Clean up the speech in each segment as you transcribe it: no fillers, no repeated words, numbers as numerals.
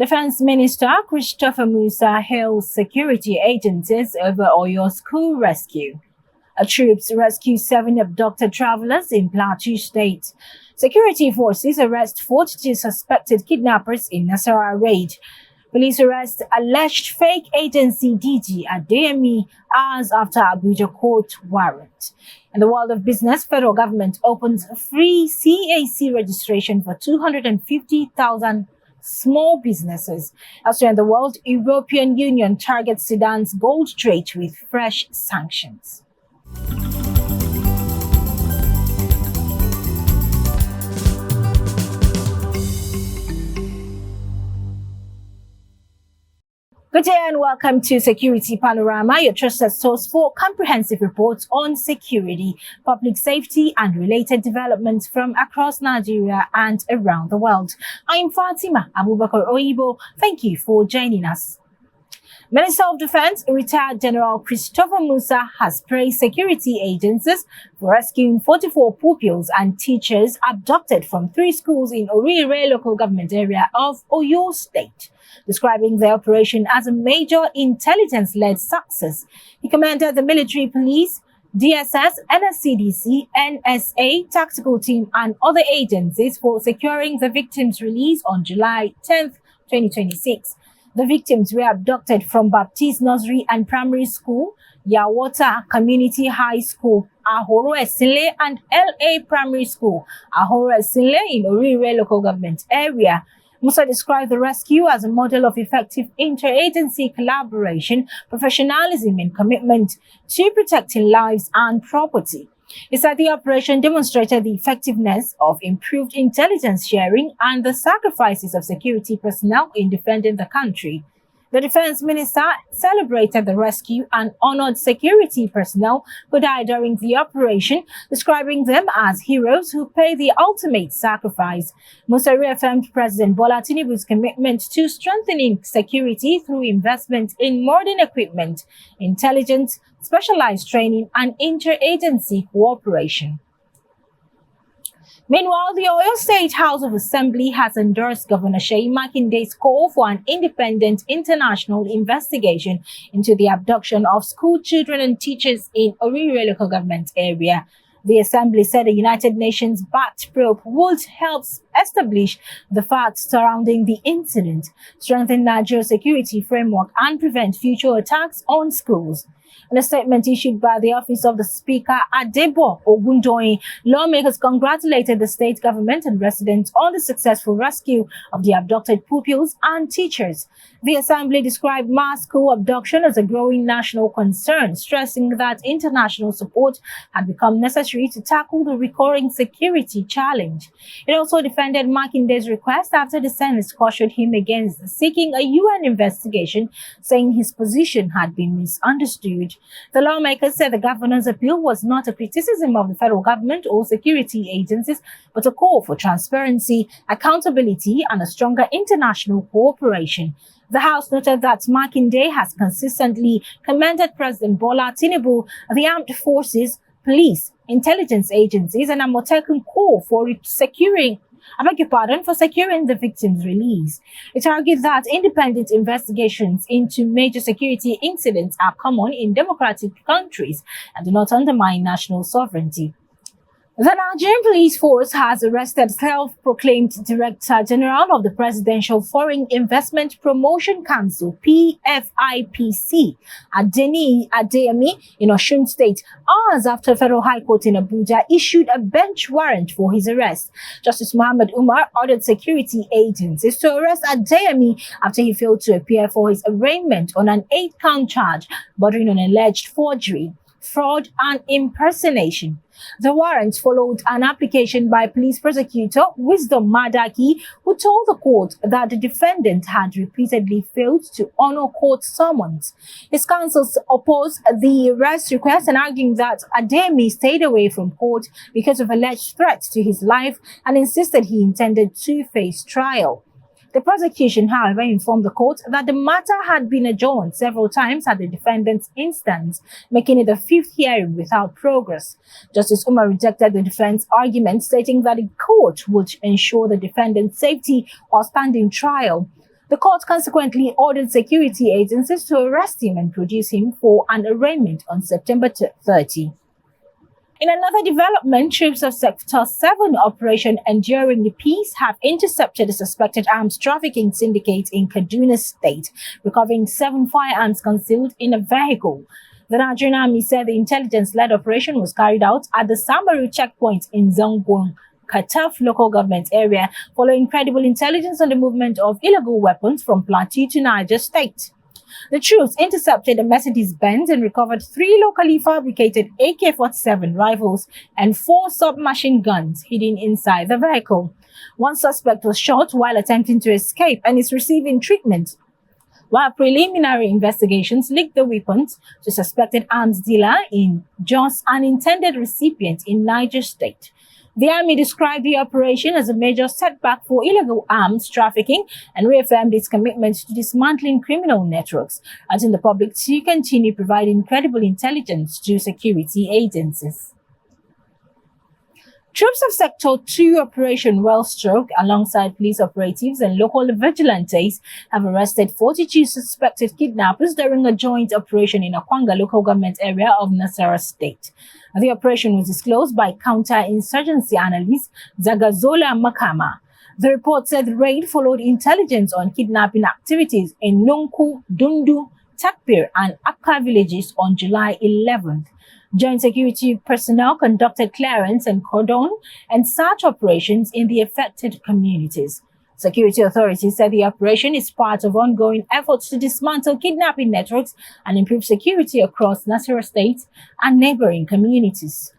Defense Minister Christopher Musa hails security agencies over Oyo school rescue. Troops rescue 7 abducted travelers in Plateau State. Security forces arrest 42 suspected kidnappers in Nasarawa raid. Police arrest alleged fake agency DG Adeyemi hours after Abuja court warrant. In the world of business, federal government opens free CAC registration for 250,000 small businesses. Elsewhere in the world, European Union targets Sudan's gold trade with fresh sanctions. Good day and welcome to Security Panorama, your trusted source for comprehensive reports on security, public safety and related developments from across Nigeria and around the world. I'm Fatima Abubakar Oyibo. Thank you for joining us. Minister of Defense, retired General Christopher Musa, has praised security agencies for rescuing 44 pupils and teachers abducted from 3 schools in Orire local government area of Oyo State. Describing the operation as a major intelligence-led success, he commended the military police, DSS, NSCDC, NSA, tactical team and other agencies for securing the victims' release on July 10, 2026. The victims were abducted from Baptist Nursery and Primary School, Yawota Community High School, Ahoro Esinle, and LA Primary School, Ahoro Esinle in Orire local government area. Musa described the rescue as a model of effective interagency collaboration, professionalism, and commitment to protecting lives and property. He said the operation demonstrated the effectiveness of improved intelligence sharing and the sacrifices of security personnel in defending the country. The defense minister celebrated the rescue and honored security personnel who died during the operation, describing them as heroes who pay the ultimate sacrifice. Musa reaffirmed President Bola Tinubu's commitment to strengthening security through investment in modern equipment, intelligence, specialized training, and interagency cooperation. Meanwhile, the Oyo State House of Assembly has endorsed Governor Seyi Makinde's call for an independent international investigation into the abduction of school children and teachers in Orire local government area. The Assembly said a United Nations-backed probe would help establish the facts surrounding the incident, strengthen Nigeria's security framework, and prevent future attacks on schools. In a statement issued by the Office of the Speaker, Adebo Ogundoyin, lawmakers congratulated the state government and residents on the successful rescue of the abducted pupils and teachers. The Assembly described mass school abduction as a growing national concern, stressing that international support had become necessary to tackle the recurring security challenge. It also defended Makinde's request after the Senate cautioned him against seeking a UN investigation, saying his position had been misunderstood. The lawmakers said the governor's appeal was not a criticism of the federal government or security agencies, but a call for transparency, accountability, and a stronger international cooperation. The House noted that Makinde has consistently commended President Bola Tinubu, the armed forces, police, intelligence agencies, and Amotekun Corps for securing the victims' release. It argued that independent investigations into major security incidents are common in democratic countries and do not undermine national sovereignty. The Nigerian Police Force has arrested self-proclaimed Director General of the Presidential Foreign Investment Promotion Council, PFIPC, Adeyemi in Osun State, hours after Federal High Court in Abuja issued a bench warrant for his arrest. Justice Muhammad Umar ordered security agencies to arrest Adeyemi after he failed to appear for his arraignment on an 8-count charge bordering on alleged forgery, fraud, and impersonation. The warrant followed an application by police prosecutor Wisdom Madaki, who told the court that the defendant had repeatedly failed to honor court summons. His counsel opposed the arrest request and arguing that Adeyemi stayed away from court because of alleged threats to his life and insisted he intended to face trial. The prosecution, however, informed the court that the matter had been adjourned several times at the defendant's instance, making it the 5th hearing without progress. Justice Umar rejected the defense argument, stating that the court would ensure the defendant's safety while standing trial. The court consequently ordered security agencies to arrest him and produce him for an arraignment on September 30. In another development, troops of Sector 7 Operation Enduring Peace have intercepted a suspected arms trafficking syndicate in Kaduna State, recovering 7 firearms concealed in a vehicle. The Nigerian Army said the intelligence-led operation was carried out at the Samaru checkpoint in Zangon, Kataf local government area, following credible intelligence on the movement of illegal weapons from Plateau to Niger State. The troops intercepted a Mercedes-Benz and recovered 3 locally fabricated AK-47 rifles and 4 submachine guns hidden inside the vehicle. One suspect was shot while attempting to escape and is receiving treatment, while preliminary investigations linked the weapons to suspected arms dealer in Jos, an intended recipient in Niger State. The army described the operation as a major setback for illegal arms trafficking and reaffirmed its commitment to dismantling criminal networks, urging the public to continue providing credible intelligence to security agencies. Troops of Sector 2 Operation Wellstroke, alongside police operatives and local vigilantes, have arrested 42 suspected kidnappers during a joint operation in Akwanga local government area of Nasarawa State. The operation was disclosed by counter-insurgency analyst Zagazola Makama. The report said the raid followed intelligence on kidnapping activities in Nonku, Dundu, Takpir, and Akka villages on July 11th. Joint security personnel conducted clearance and cordon and search operations in the affected communities. Security authorities said the operation is part of ongoing efforts to dismantle kidnapping networks and improve security across Nasarawa State and neighboring communities.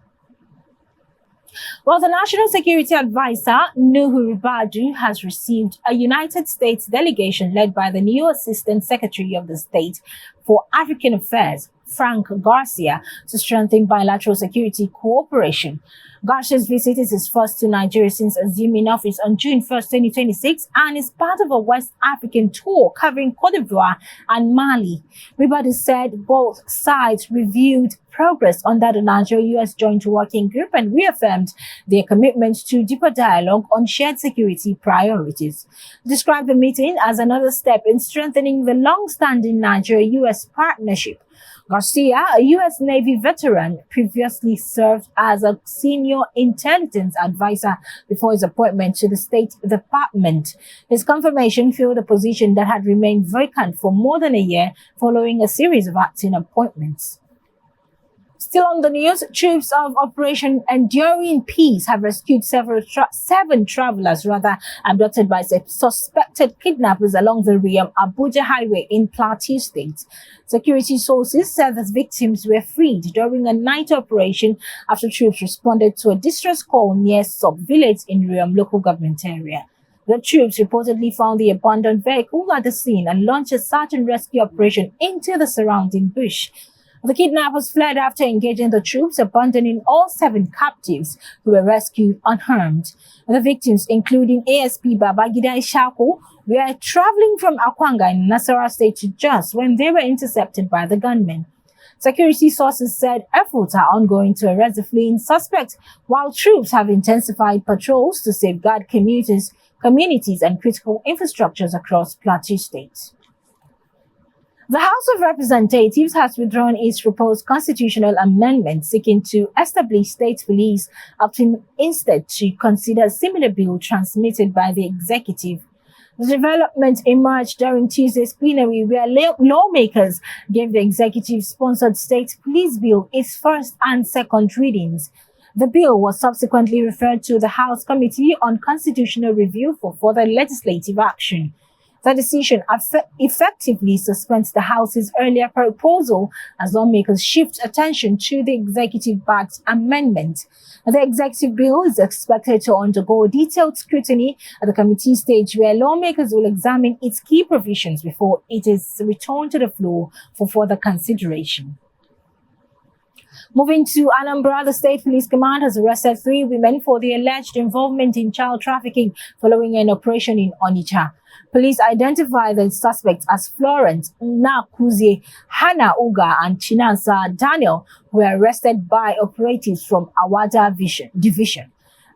While the National Security Advisor, Nuhu Ribadu, has received a United States delegation led by the new Assistant Secretary of the State for African Affairs, Frank Garcia, to strengthen bilateral security cooperation. Garcia's visit is his first to Nigeria since assuming office on June 1, 2026, and is part of a West African tour covering Cote d'Ivoire and Mali. Ribadu said both sides reviewed progress under the Nigeria-US Joint Working Group and reaffirmed their commitment to deeper dialogue on shared security priorities. He described the meeting as another step in strengthening the long-standing Nigeria-US partnership. Garcia, a U.S. Navy veteran, previously served as a senior intelligence advisor before his appointment to the State Department. His confirmation filled a position that had remained vacant for more than a year following a series of acting appointments. Still on the news, troops of Operation Enduring Peace have rescued 7 travelers abducted by suspected kidnappers along the Abuja highway in Plateau State. Security sources said the victims were freed during a night operation after troops responded to a distress call near sub-village in Riam local government area. The troops reportedly found the abandoned vehicle at the scene and launched a search and rescue operation into the surrounding bush. The kidnappers fled after engaging the troops, abandoning all 7 captives who were rescued unharmed. The victims, including ASP Babagida Ishaku, were traveling from Akwanga in Nasarawa State to Jos when they were intercepted by the gunmen. Security sources said efforts are ongoing to arrest the fleeing suspects, while troops have intensified patrols to safeguard communities and critical infrastructures across Plateau State. The House of Representatives has withdrawn its proposed constitutional amendment seeking to establish state police, opting instead to consider a similar bill transmitted by the executive. The development emerged during Tuesday's plenary, where lawmakers gave the executive-sponsored state police bill its first and second readings. The bill was subsequently referred to the House Committee on Constitutional Review for further legislative action. The decision effectively suspends the House's earlier proposal as lawmakers shift attention to the executive-backed amendment. The executive bill is expected to undergo detailed scrutiny at the committee stage, where lawmakers will examine its key provisions before it is returned to the floor for further consideration. Moving to Anambra, the State Police Command has arrested 3 women for their alleged involvement in child trafficking following an operation in Onitsha. Police identified the suspects as Florence Nakuze, Hannah Uga, and Chinansa Daniel, who were arrested by operatives from Awada Division.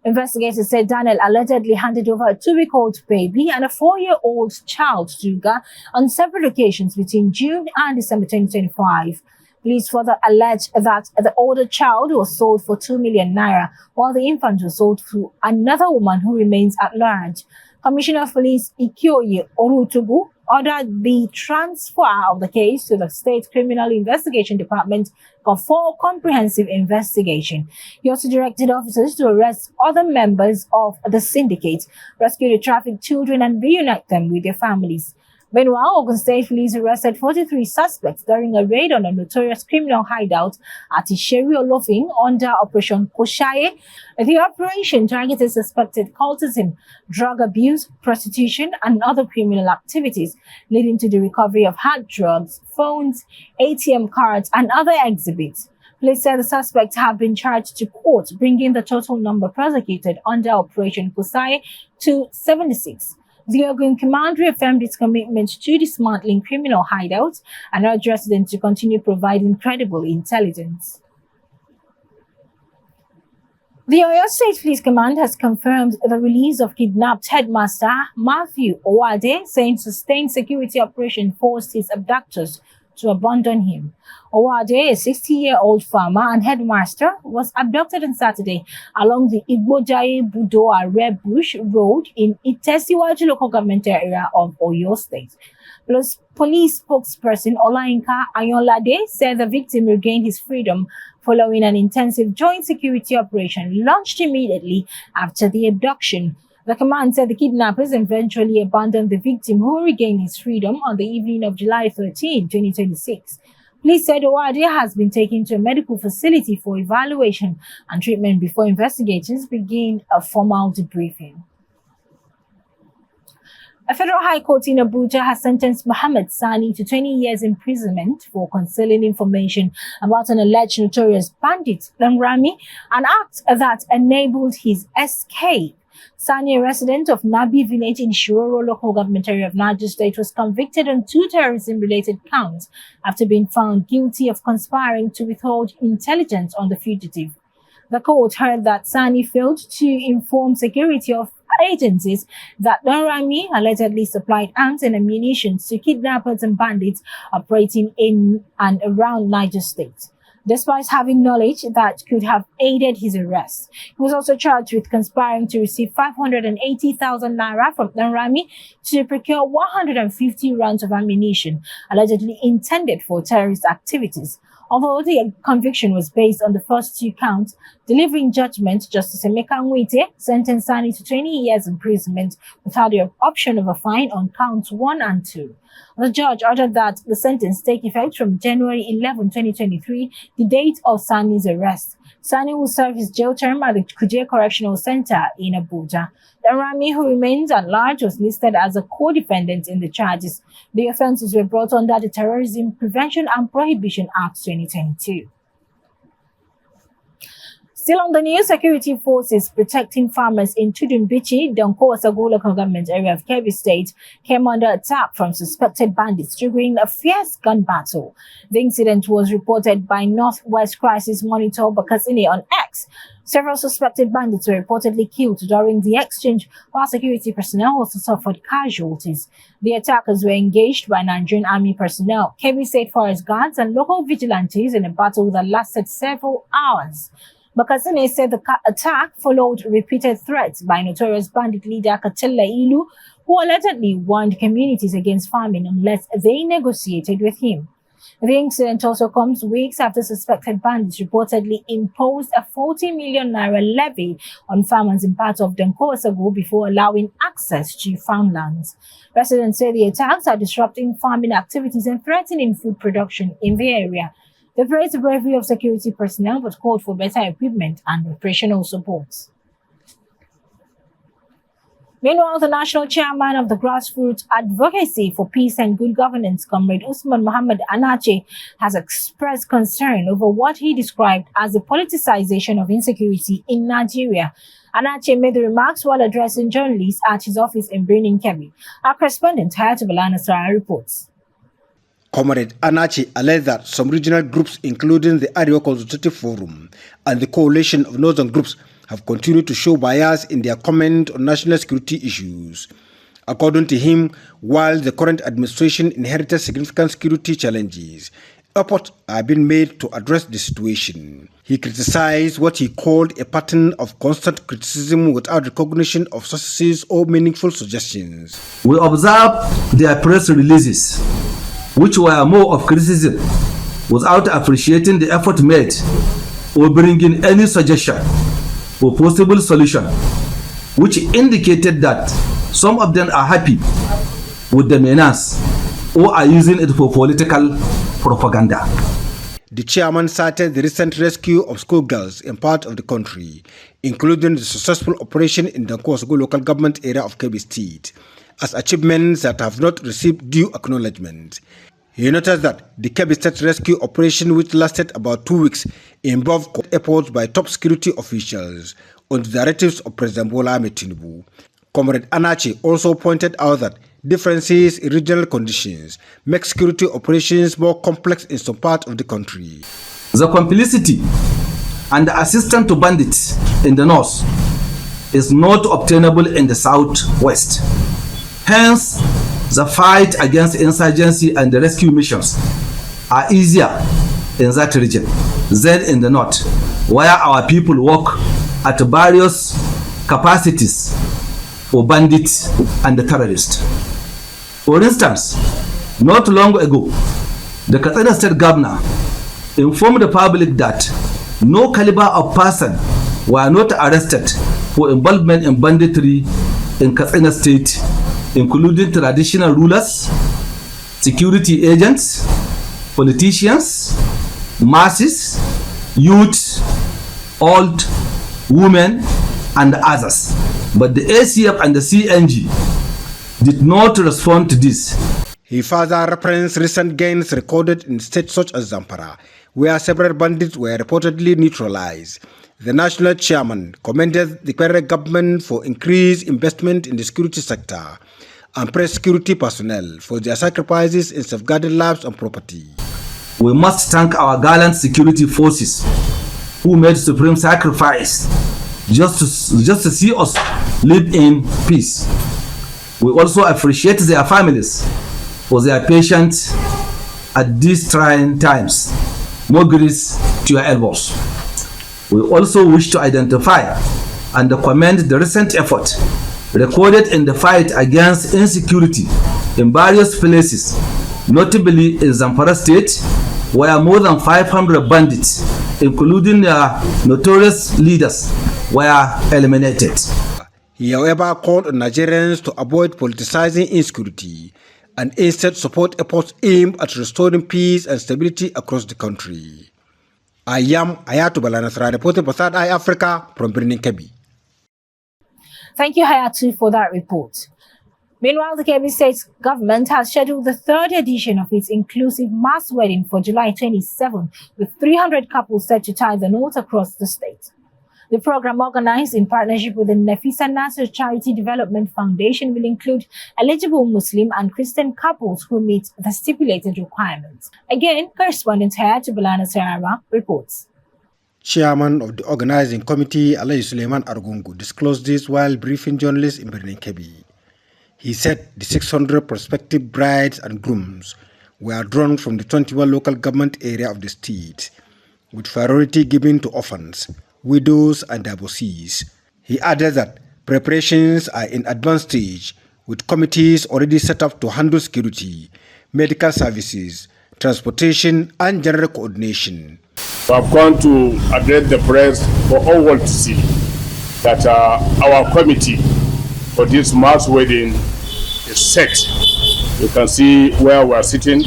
Investigators said Daniel allegedly handed over a 2-week-old baby and a 4-year-old child to Uga on several occasions between June and December 2025. Police further alleged that the older child was sold for 2 million naira, while the infant was sold to another woman who remains at large. Commissioner of Police Ikioye Orutugu ordered the transfer of the case to the State Criminal Investigation Department for comprehensive investigation. He also directed officers to arrest other members of the syndicate, rescue the trafficked children, and reunite them with their families. Meanwhile, Ogun State Police arrested 43 suspects during a raid on a notorious criminal hideout at Isheri Olofin under Operation Koshaye. The operation targeted suspected cultism, drug abuse, prostitution, and other criminal activities, leading to the recovery of hard drugs, phones, ATM cards, and other exhibits. Police said the suspects have been charged to court, bringing the total number prosecuted under Operation Koshaye to 76. The Ogun Command reaffirmed its commitment to dismantling criminal hideouts and urged residents to continue providing credible intelligence. The Oyo State Police Command has confirmed the release of kidnapped headmaster Matthew Owade, saying sustained security operation forced his abductors to abandon him. Owade, a 60-year-old farmer and headmaster, was abducted on Saturday along the Igbojaye Budoa Red Bush Road in Itesiwaju local government area of Oyo State. Plus, police spokesperson Olayinka Ayonlade said the victim regained his freedom following an intensive joint security operation launched immediately after the abduction. The command said the kidnappers eventually abandoned the victim, who regained his freedom on the evening of July 13, 2026. Police said Owade has been taken to a medical facility for evaluation and treatment before investigators begin a formal debriefing. A federal high court in Abuja has sentenced Mohammed Sani to 20 years imprisonment for concealing information about an alleged notorious bandit, Rami, an act that enabled his escape. Sani, a resident of Nabi village in Shiroro local government area of Niger State, was convicted on 2 terrorism-related counts after being found guilty of conspiring to withhold intelligence on the fugitive. The court heard that Sani failed to inform security of agencies that Rami allegedly supplied arms and ammunition to kidnappers and bandits operating in and around Niger State, despite having knowledge that could have aided his arrest. He was also charged with conspiring to receive 580,000 naira from Rami to procure 150 rounds of ammunition, allegedly intended for terrorist activities. Although the conviction was based on the first 2 counts, delivering judgment, Justice Emeka Nwite sentenced Sani to 20 years imprisonment without the option of a fine on counts 1 and 2. The judge ordered that the sentence take effect from January 11, 2023, the date of Sani's arrest. Sani will serve his jail term at the Kuje Correctional Center in Abuja. Rami, who remains at large, was listed as a co-defendant in the charges. The offences were brought under the Terrorism Prevention and Prohibition Act 2022. Still on the news, security forces protecting farmers in Tudunbichi, Donko-Osagu local government area of Kebbi State, came under attack from suspected bandits during a fierce gun battle. The incident was reported by Northwest Crisis Monitor Bakasini on X. Several suspected bandits were reportedly killed during the exchange, while security personnel also suffered casualties. The attackers were engaged by Nigerian Army personnel, Kebbi State Forest Guards, and local vigilantes in a battle that lasted several hours. Bakasine said the attack followed repeated threats by notorious bandit leader Katella Ilu, who allegedly warned communities against farming unless they negotiated with him. The incident also comes weeks after suspected bandits reportedly imposed a 40 million naira levy on farmers in parts of Donko-Osagu before allowing access to farmlands. Residents say the attacks are disrupting farming activities and threatening food production in the area. They praised the bravery of security personnel but called for better equipment and operational support. Meanwhile, the national chairman of the Grassroots Advocacy for Peace and Good Governance, Comrade Usman Muhammad Anache, has expressed concern over what he described as the politicization of insecurity in Nigeria. Anache made the remarks while addressing journalists at his office in Birnin Kebbi. Our correspondent, Hayatullah Nasarawa, reports. Comrade Anache alleged that some regional groups, including the Arewa Consultative Forum and the Coalition of Northern Groups, have continued to show bias in their comment on national security issues. According to him, while the current administration inherited significant security challenges, efforts are being made to address the situation. He criticized what he called a pattern of constant criticism without recognition of successes or meaningful suggestions. We observed their press releases, which were more of criticism, without appreciating the effort made or bringing any suggestion or possible solution, which indicated that some of them are happy with the menace or are using it for political propaganda. The chairman cited the recent rescue of schoolgirls in part of the country, including the successful operation in the Kosovo local government area of Kebbi State, as achievements that have not received due acknowledgement. He noted that the Kebbi State rescue operation, which lasted about 2 weeks, involved efforts by top security officials on the directives of President Bola Ahmed Tinubu. Comrade Anachi also pointed out that differences in regional conditions make security operations more complex in some parts of the country. The complicity and the assistance to bandits in the north is not obtainable in the southwest. Hence, the fight against insurgency and the rescue missions are easier in that region than in the north, where our people work at various capacities for bandits and the terrorists. For instance, not long ago, the Katsina State Governor informed the public that no caliber of person were not arrested for involvement in banditry in Katsina State, including traditional rulers, security agents, politicians, masses, youth, old, women, and others. But the ACF and the CNG did not respond to this. He further referenced recent gains recorded in states such as Zamfara, where several bandits were reportedly neutralized. The national chairman commended the federal government for increased investment in the security sector and praised security personnel for their sacrifices in safeguarding lives and property. We must thank our gallant security forces who made supreme sacrifice just to see us live in peace. We also appreciate their families for their patience at these trying times. More grace to your elbows. We also wish to identify and commend the recent effort recorded in the fight against insecurity in various places, notably in Zamfara State, where more than 500 bandits, including their notorious leaders, were eliminated. He, however, called on Nigerians to avoid politicizing insecurity and instead support efforts aimed at restoring peace and stability across the country. I am Hayatu Balanasra, reporting for Third Eye Africa from Birnin Kebbi. Thank you, Hayatu, for that report. Meanwhile, the Kebbi State government has scheduled the third edition of its inclusive mass wedding for July 27, with 300 couples set to tie the knot across the state. The program, organized in partnership with the Nafisa Nasser Charity Development Foundation, will include eligible Muslim and Christian couples who meet the stipulated requirements. Again, correspondent Hayatu Nasarawa reports. Chairman of the organizing committee, Alayi Suleiman Argungu, disclosed this while briefing journalists in Birnin Kebbi. He said the 600 prospective brides and grooms were drawn from the 21 local government area of the state, with priority given to orphans, widows and divorcees. He added that preparations are in advanced stage, with committees already set up to handle security, medical services, transportation and general coordination. We have gone to address the press for all world to see that our committee for this mass wedding is set. You can see where we are sitting,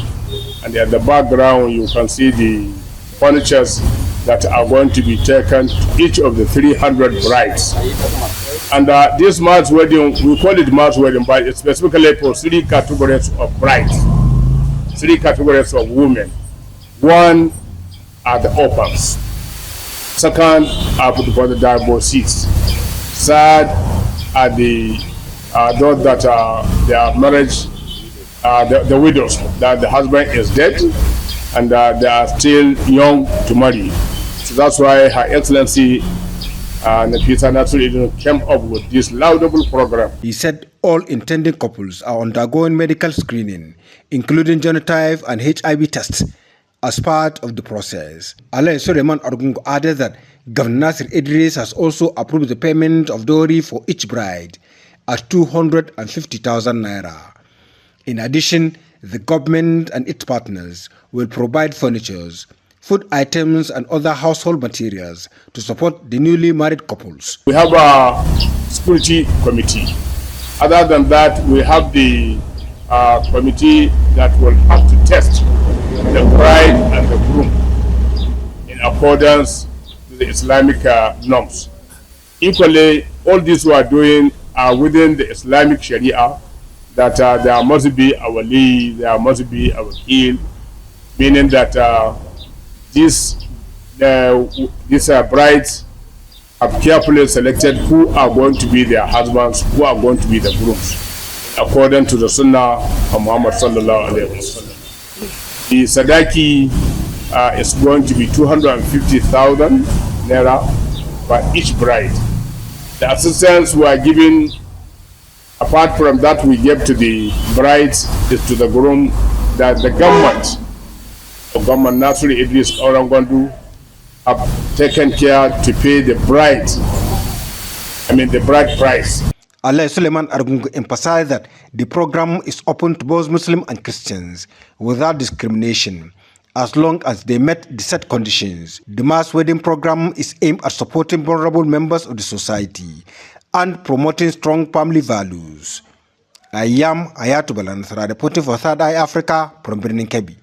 and at the background you can see the furnitures that are going to be taken to each of the 300 brides. And this mass wedding, we call it mass wedding, but it's specifically for 3 categories of brides, 3 categories of women. One are the orphans. Second are for the divorcees. Third are those that their marriage, the widows, that the husband is dead and they are still young to marry. So that's why Her Excellency Peter Nasarawa came up with this laudable program. He said all intending couples are undergoing medical screening, including genotype and HIV tests, as part of the process. Alain Suleiman Argungu added that Governor Nasir Idris has also approved the payment of dowry for each bride at 250,000 naira. In addition, the government and its partners will provide furniture, food items and other household materials to support the newly married couples. We have a security committee. Other than that, we have the committee that will have to test the bride and the groom in accordance with the Islamic norms. Equally, all these we are doing are within the Islamic Sharia, that there must be a wali, there must be a wakil, meaning that these brides have carefully selected who are going to be their husbands, who are going to be the grooms, according to the Sunnah of Muhammad sallallahu alaihi wasallam. The sadaki is going to be 250,000 naira for each bride. The assistance we are giving, apart from that we give to the brides, is to the groom, that the government Nasir Idris Orangondu have taken care to pay the bride, the bride price. Alain Suleiman Argungu emphasized that the program is open to both Muslim and Christians without discrimination, as long as they met the set conditions. The mass wedding program is aimed at supporting vulnerable members of the society and promoting strong family values. I am Ayatu Balansara, reporting for Third Eye Africa from Birnin Kebbi.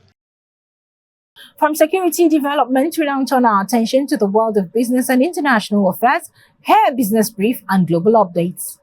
From security development, we now turn our attention to the world of business and international affairs. Here are Business Brief and Global Updates.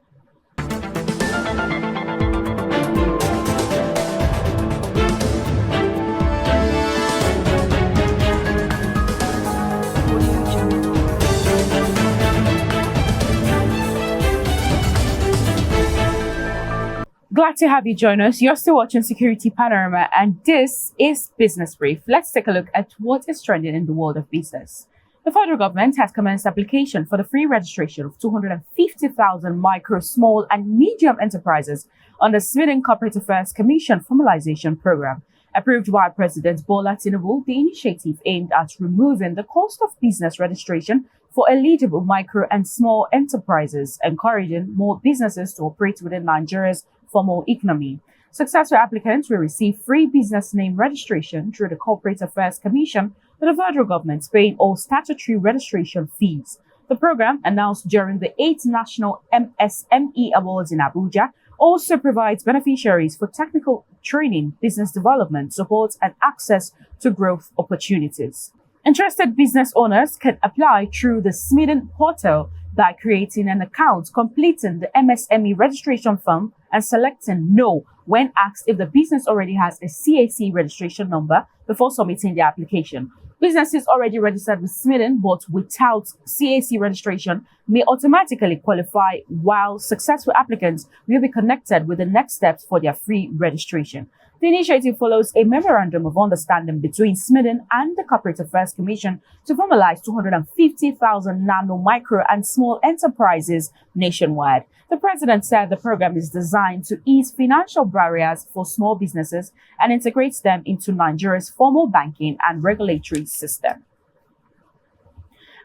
Glad to have you join us. You're still watching Security Panorama, and this is Business Brief. Let's take a look at what is trending in the world of business. The federal government has commenced application for the free registration of 250,000 micro, small, and medium enterprises on the Sweden Corporate Affairs Commission Formalization Program. Approved by President Bola Tinubu, the initiative aimed at removing the cost of business registration for eligible micro and small enterprises, encouraging more businesses to operate within Nigeria's formal economy. Successful applicants will receive free business name registration through the Corporate Affairs Commission, with the federal government paying all statutory registration fees. The program, announced during the 8th National MSME Awards in Abuja, also provides beneficiaries for technical training, business development, support, and access to growth opportunities. Interested business owners can apply through the Sweden portal by creating an account, completing the MSME registration form, and selecting No when asked if the business already has a CAC registration number before submitting the application. Businesses already registered with Sweden but without CAC registration may automatically qualify, while successful applicants will be connected with the next steps for their free registration. The initiative follows a memorandum of understanding between Sweden and the Corporate Affairs Commission to formalize 250,000 nano, micro, and small enterprises nationwide. The president said the program is designed to ease financial barriers for small businesses and integrates them into Nigeria's formal banking and regulatory system.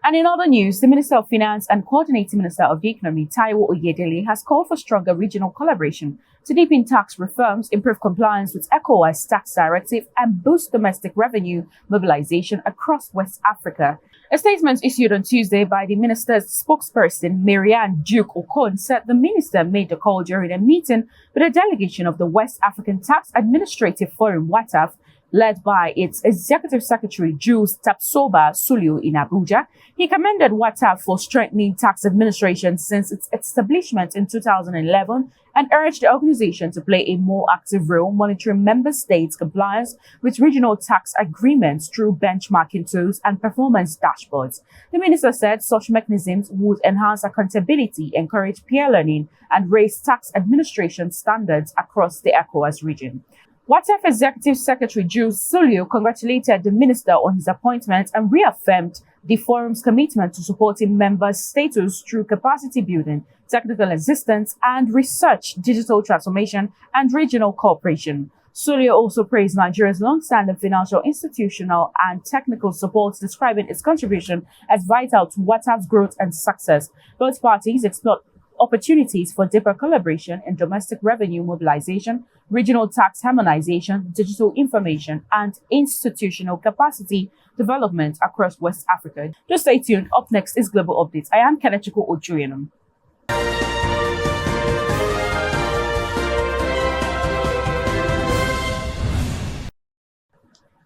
And in other news, the Minister of Finance and Coordinating Minister of the Economy, Taiwo Oyedele, has called for stronger regional collaboration to deepen tax reforms, improve compliance with ECOWAS tax directive, and boost domestic revenue mobilization across West Africa. A statement issued on Tuesday by the minister's spokesperson, Marianne Duke Okon, said the minister made the call during a meeting with a delegation of the West African Tax Administrative Forum, WATAF, led by its Executive Secretary, Jules Tapsoba Sulio, in Abuja. He commended WATAF for strengthening tax administration since its establishment in 2011 and urged the organization to play a more active role monitoring member states' compliance with regional tax agreements through benchmarking tools and performance dashboards. The minister said such mechanisms would enhance accountability, encourage peer learning, and raise tax administration standards across the ECOWAS region. WATAF Executive Secretary Jules Sulio congratulated the minister on his appointment and reaffirmed the forum's commitment to supporting member status through capacity building, technical assistance and research, digital transformation, and regional cooperation. Sulio also praised Nigeria's long-standing financial, institutional, and technical support, describing its contribution as vital to WATA's growth and success. Both parties explored opportunities for deeper collaboration in domestic revenue mobilization, regional tax harmonization, digital information, and institutional capacity development across West Africa. Just stay tuned. Up next is Global Updates. I am Kenechiko Ojuyenum.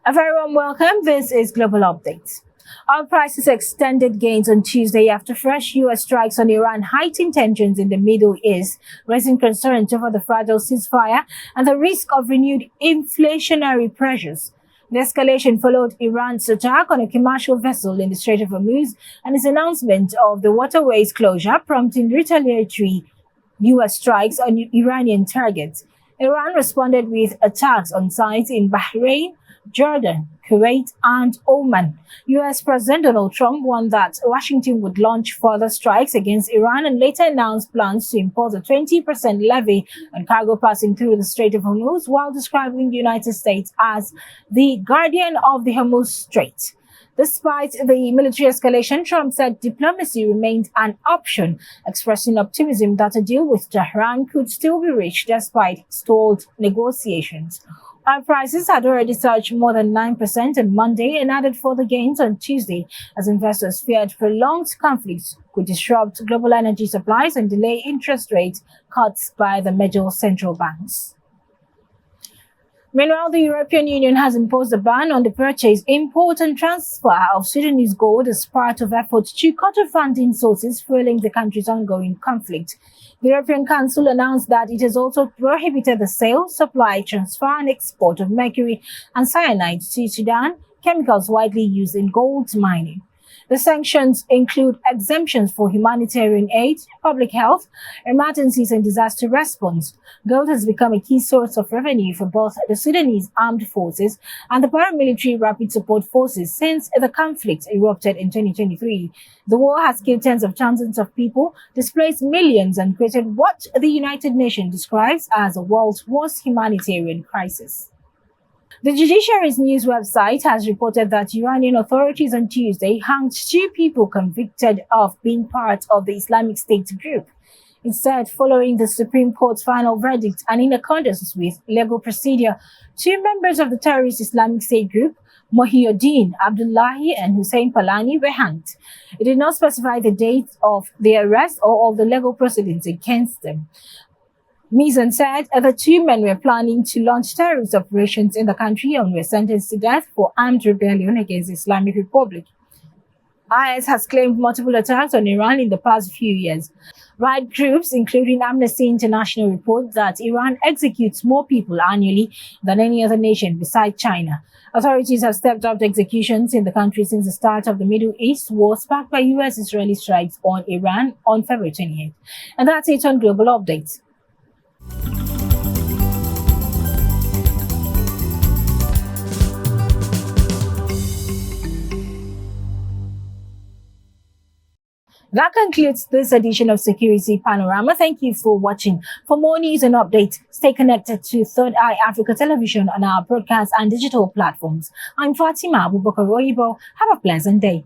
A very warm welcome. This is Global Updates. Oil prices extended gains on Tuesday after fresh U.S. strikes on Iran heightened tensions in the Middle East, raising concerns over the fragile ceasefire and the risk of renewed inflationary pressures. The escalation followed Iran's attack on a commercial vessel in the Strait of Hormuz and its announcement of the waterway's closure, prompting retaliatory U.S. strikes on Iranian targets. Iran responded with attacks on sites in Bahrain, Jordan, Kuwait, and Oman. U.S. President Donald Trump warned that Washington would launch further strikes against Iran and later announced plans to impose a 20% levy on cargo passing through the Strait of Hormuz, while describing the United States as the guardian of the Hormuz Strait. Despite the military escalation, Trump said diplomacy remained an option, expressing optimism that a deal with Tehran could still be reached despite stalled negotiations. Oil prices had already surged more than 9% on Monday and added further gains on Tuesday as investors feared prolonged conflicts could disrupt global energy supplies and delay interest rate cuts by the major central banks. Meanwhile, the European Union has imposed a ban on the purchase, import and transfer of Sudanese gold as part of efforts to cut off funding sources fueling the country's ongoing conflict. The European Council announced that it has also prohibited the sale, supply, transfer and export of mercury and cyanide to Sudan, chemicals widely used in gold mining. The sanctions include exemptions for humanitarian aid, public health, emergencies and disaster response. Gold has become a key source of revenue for both the Sudanese armed forces and the paramilitary rapid support forces since the conflict erupted in 2023. The war has killed tens of thousands of people, displaced millions, and created what the United Nations describes as a world's worst humanitarian crisis. The Judiciary's news website has reported that Iranian authorities on Tuesday hanged 2 people convicted of being part of the Islamic State group. It said, following the Supreme Court's final verdict and in accordance with legal procedure, 2 members of the terrorist Islamic State group, Mohiuddin Abdullahi and Hussein Palani, were hanged. It did not specify the date of the arrest or of the legal proceedings against them. Musa said the 2 men were planning to launch terrorist operations in the country and were sentenced to death for armed rebellion against the Islamic Republic. IS has claimed multiple attacks on Iran in the past few years. Right groups, including Amnesty International, report that Iran executes more people annually than any other nation besides China. Authorities have stepped up executions in the country since the start of the Middle East war sparked by US-Israeli strikes on Iran on February 28. And that's it on Global Updates. That concludes this edition of Security Panorama. Thank you for watching. For more news and updates, stay connected to Third Eye Africa Television on our broadcast and digital platforms. I'm Fatima Abubakar Oyibo. Have a pleasant day.